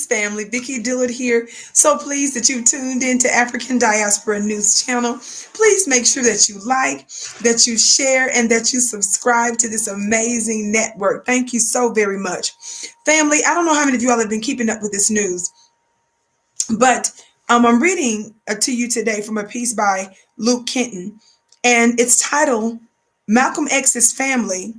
family. Vicki Dillard here. So pleased that you've tuned in to African Diaspora News Channel. Please make sure that you like, that you share, and that you subscribe to this amazing network. Thank you so very much. Family, I don't know how many of you all have been keeping up with this news, but I'm reading to you today from a piece by Luke Kenton, and it's titled, Malcolm X's Family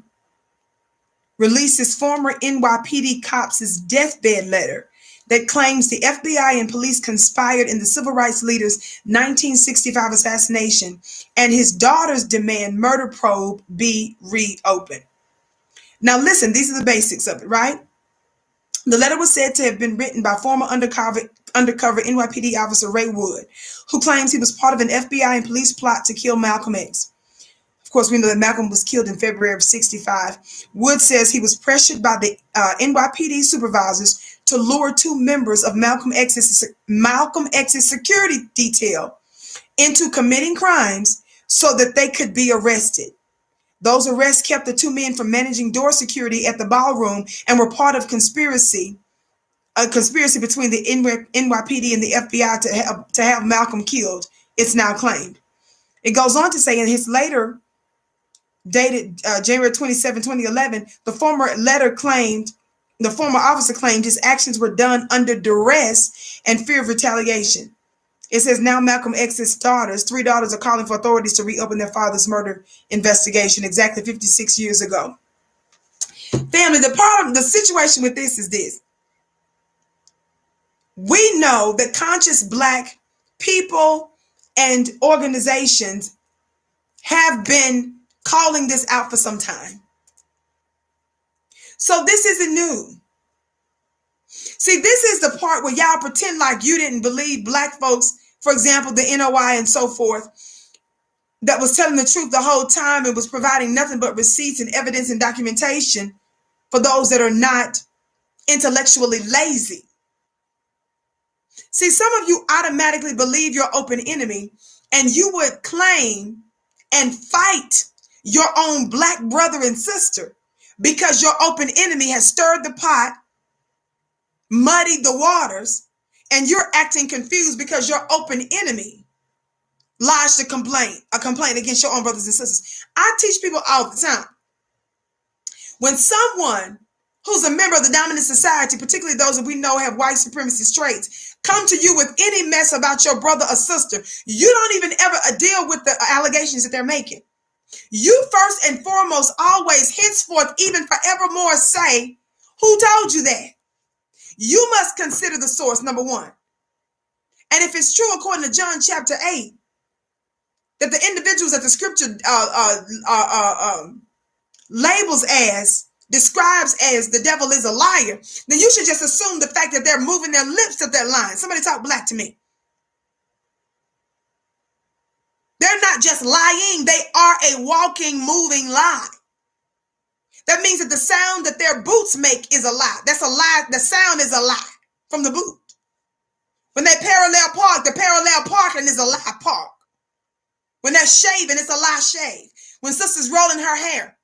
releases former NYPD cop's deathbed letter that claims the FBI and police conspired in the civil rights leader's 1965 assassination, and his daughters demand murder probe be reopened. Now listen, these are the basics of it, right? The letter was said to have been written by former undercover NYPD officer Ray Wood, who claims he was part of an FBI and police plot to kill Malcolm X. Of course, we know that Malcolm was killed in February of '65. Wood says he was pressured by the NYPD supervisors to lure two members of Malcolm X's security detail into committing crimes so that they could be arrested. Those arrests kept the two men from managing door security at the ballroom and were part of a conspiracy between the NYPD and the FBI to have Malcolm killed, it's now claimed. It goes on to say in his later dated January 27, 2011, the former officer claimed his actions were done under duress and fear of retaliation. It says now Malcolm X's three daughters are calling for authorities to reopen their father's murder investigation exactly 56 years ago. Family, the situation with this is this. We know that conscious Black people and organizations have been calling this out for some time. So this isn't new. See, this is the part where y'all pretend like you didn't believe Black folks, for example, the NOI and so forth, that was telling the truth the whole time and was providing nothing but receipts and evidence and documentation for those that are not intellectually lazy. See, some of you automatically believe your open enemy, and you would claim and fight your own Black brother and sister because your open enemy has stirred the pot, muddied the waters, and you're acting confused because your open enemy lodged a complaint against your own brothers and sisters. I teach people all the time. When someone who's a member of the dominant society, particularly those that we know have white supremacist traits, come to you with any mess about your brother or sister, you don't even ever deal with the allegations that they're making. You first and foremost, always, henceforth, even forevermore say, who told you that? You must consider the source, number one. And if it's true, according to John chapter 8, that the individuals that the scripture describes as the devil is a liar, then you should just assume the fact that they're moving their lips that they're lying. Somebody talk Black to me. They're not just lying. They are a walking, moving lie. That means that the sound that their boots make is a lie. That's a lie. The sound is a lie from the boot. When they parallel park, the parallel parking is a lie park. When they're shaving, it's a lie shave. When sister's rolling her hair,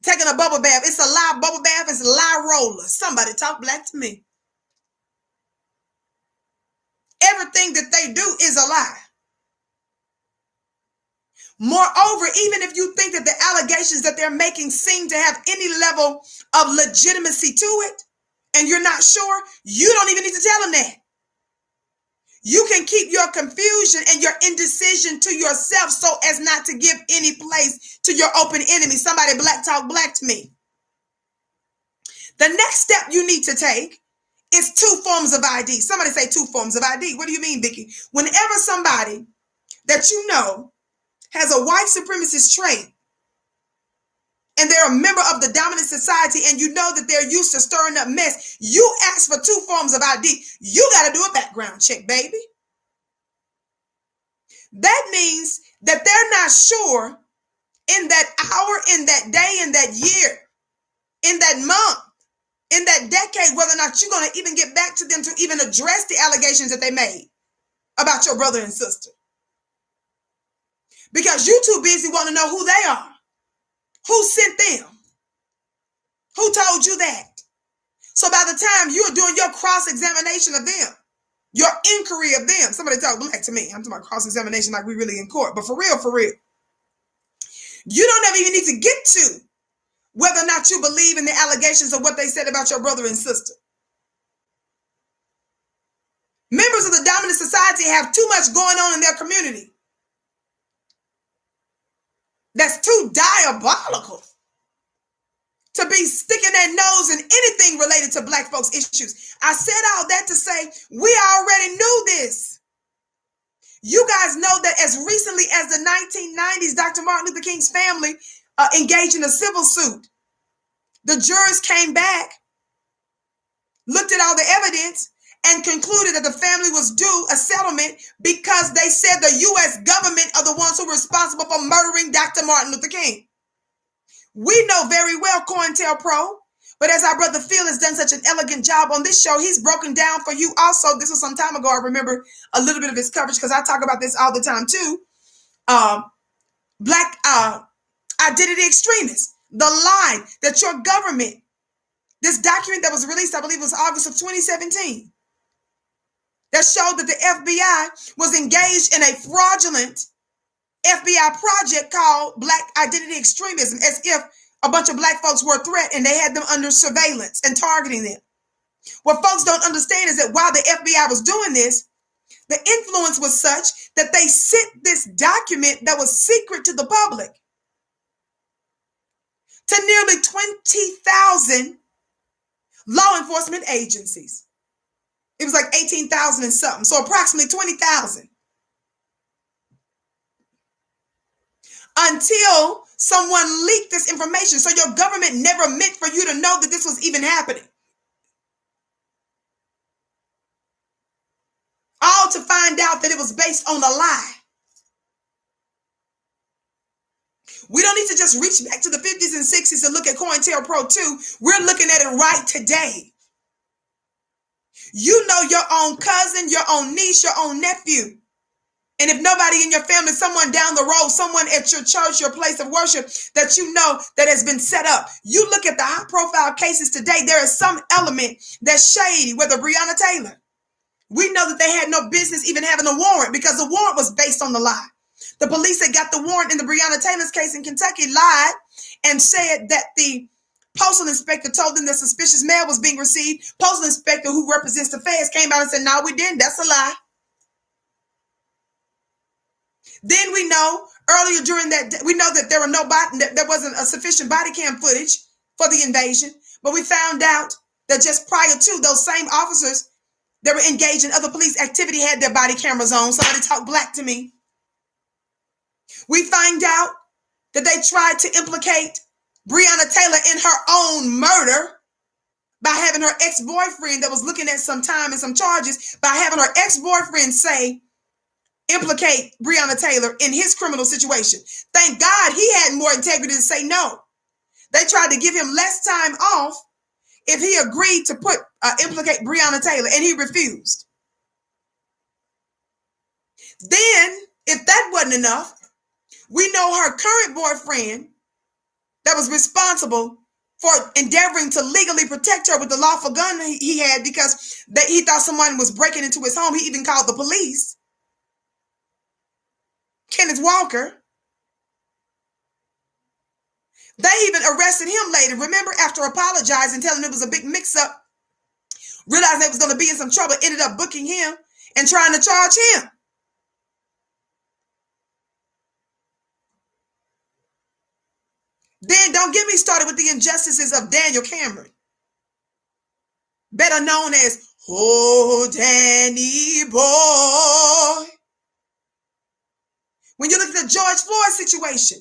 taking a bubble bath, it's a lie bubble bath, it's a lie roller. Somebody talk Black to me. Everything that they do is a lie. Moreover, even if you think that the allegations that they're making seem to have any level of legitimacy to it, and you're not sure, you don't even need to tell them that. You can keep your confusion and your indecision to yourself so as not to give any place to your open enemy. Somebody Black talk Black to me. The next step you need to take is two forms of ID. Somebody say two forms of ID. What do you mean, Vicki? Whenever somebody that you know has a white supremacist trait and they're a member of the dominant society and you know that they're used to stirring up mess, you ask for two forms of ID. You got to do a background check, baby. That means that they're not sure in that hour, in that day, in that year, in that month, in that decade, whether or not you're going to even get back to them to even address the allegations that they made about your brother and sister. Because you too busy want to know who they are. Who sent them? Who told you that? So by the time you are doing your cross-examination of them, your inquiry of them, somebody talk black to me. I'm talking about cross-examination like we really in court. But for real, you don't ever even need to get to whether or not you believe in the allegations of what they said about your brother and sister. Members of the dominant society have too much going on in their community that's too diabolical to be sticking their nose in anything related to black folks' issues. I said all that to say we already knew this. You guys know that as recently as the 1990s, Dr. Martin Luther King's family engaged in a civil suit. The jurors came back, looked at all the evidence, and concluded that the family was due a settlement because they said the U.S. government are the ones who were responsible for murdering Dr. Martin Luther King. We know very well COINTELPRO, but as our brother Phil has done such an elegant job on this show, he's broken down for you also. This was some time ago. I remember a little bit of his coverage because I talk about this all the time too. Black identity extremists, the lie that your government, this document that was released, I believe it was August of 2017, that showed that the FBI was engaged in a fraudulent FBI project called Black Identity Extremism, as if a bunch of black folks were a threat and they had them under surveillance and targeting them. What folks don't understand is that while the FBI was doing this, the influence was such that they sent this document that was secret to the public to nearly 20,000 law enforcement agencies. It was like 18,000 and something, so approximately 20,000. Until someone leaked this information. So your government never meant for you to know that this was even happening. All to find out that it was based on a lie. We don't need to just reach back to the 50s and 60s and look at COINTELPRO 2. We're looking at it right today. You know your own cousin, your own niece, your own nephew. And if nobody in your family, someone down the road, someone at your church, your place of worship that you know that has been set up. You look at the high profile cases today, there is some element that's shady, whether Breonna Taylor. We know that they had no business even having a warrant because the warrant was based on the lie. The police that got the warrant in the Breonna Taylor's case in Kentucky lied and said that the postal inspector told them that suspicious mail was being received. Postal inspector who represents the feds came out and said, no, we didn't. That's a lie. Then we know earlier during that, we know that there wasn't a sufficient body cam footage for the invasion, but we found out that just prior to those same officers that were engaged in other police activity had their body cameras on. Somebody talk black to me. We find out that they tried to implicate Breonna Taylor in her own murder by having her ex-boyfriend that was looking at some time and some charges, by having her ex-boyfriend implicate Breonna Taylor in his criminal situation. Thank God he had more integrity to say no. They tried to give him less time off if he agreed to implicate Breonna Taylor, and he refused. Then, if that wasn't enough, we know her current boyfriend that was responsible for endeavoring to legally protect her with the lawful gun he had because he thought someone was breaking into his home. He even called the police. Kenneth Walker. They even arrested him later. Remember, after apologizing, telling him it was a big mix-up, realized they was going to be in some trouble, ended up booking him and trying to charge him. Then don't get me started with the injustices of Daniel Cameron, better known as Oh Danny Boy. When you look at the George Floyd situation,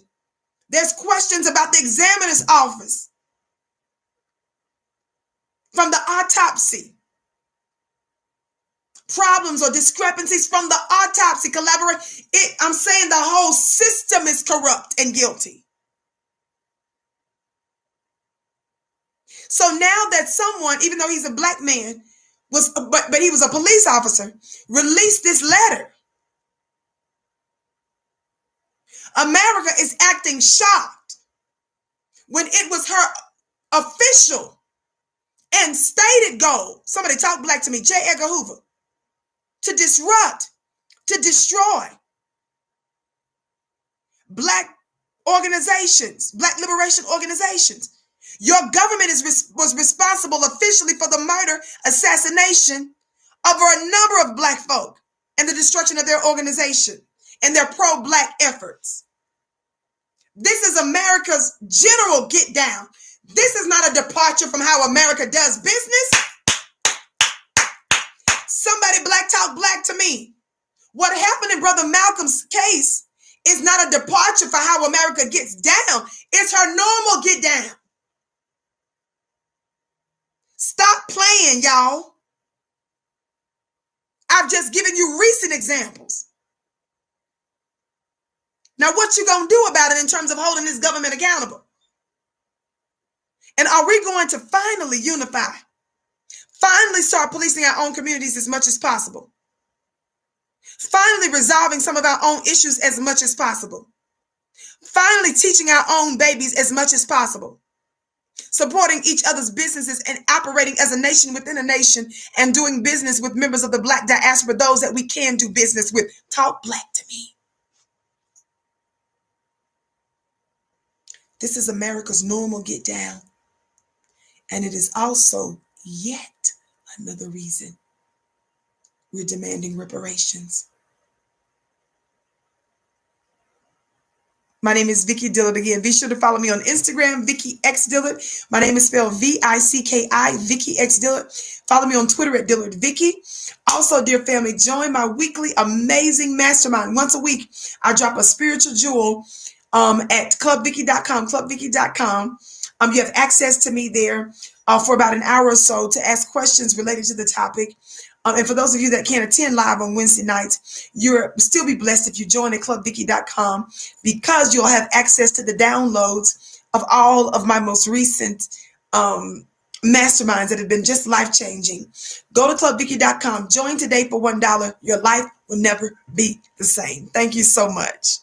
there's questions about the examiner's office from the autopsy. Problems or discrepancies from the autopsy collaboration. I'm saying the whole system is corrupt and guilty. So now that someone, even though he's a black man, but he was a police officer, released this letter. America is acting shocked when it was her official and stated goal, somebody talk black to me, J. Edgar Hoover, to disrupt, to destroy black organizations, black liberation organizations. Your government was responsible officially for the murder, assassination of a number of black folk and the destruction of their organization and their pro-black efforts. This is America's general get down. This is not a departure from how America does business. Somebody black talk black to me. What happened in Brother Malcolm's case is not a departure for how America gets down. It's her normal get down. Stop playing, y'all. I've just given you recent examples. Now, what you gonna do about it in terms of holding this government accountable? And are we going to finally unify? Finally start policing our own communities as much as possible? Finally resolving some of our own issues as much as possible? Finally teaching our own babies as much as possible? Supporting each other's businesses and operating as a nation within a nation and doing business with members of the black diaspora, those that we can do business with. Talk black to me. This is America's normal get down. And it is also yet another reason we're demanding reparations. My name is Vicki Dillard again. Be sure to follow me on Instagram, Vicki X Dillard. My name is spelled V-I-C-K-I, Vicki X Dillard. Follow me on Twitter at Dillard Vicki. Also, dear family, join my weekly amazing mastermind. Once a week, I drop a spiritual jewel at clubvicki.com, clubvicki.com. You have access to me there for about an hour or so to ask questions related to the topic. And for those of you that can't attend live on Wednesday nights, you'll still be blessed if you join at clubvicki.com, because you'll have access to the downloads of all of my most recent masterminds that have been just life-changing. Go to clubvicki.com. Join today for $1. Your life will never be the same. Thank you so much.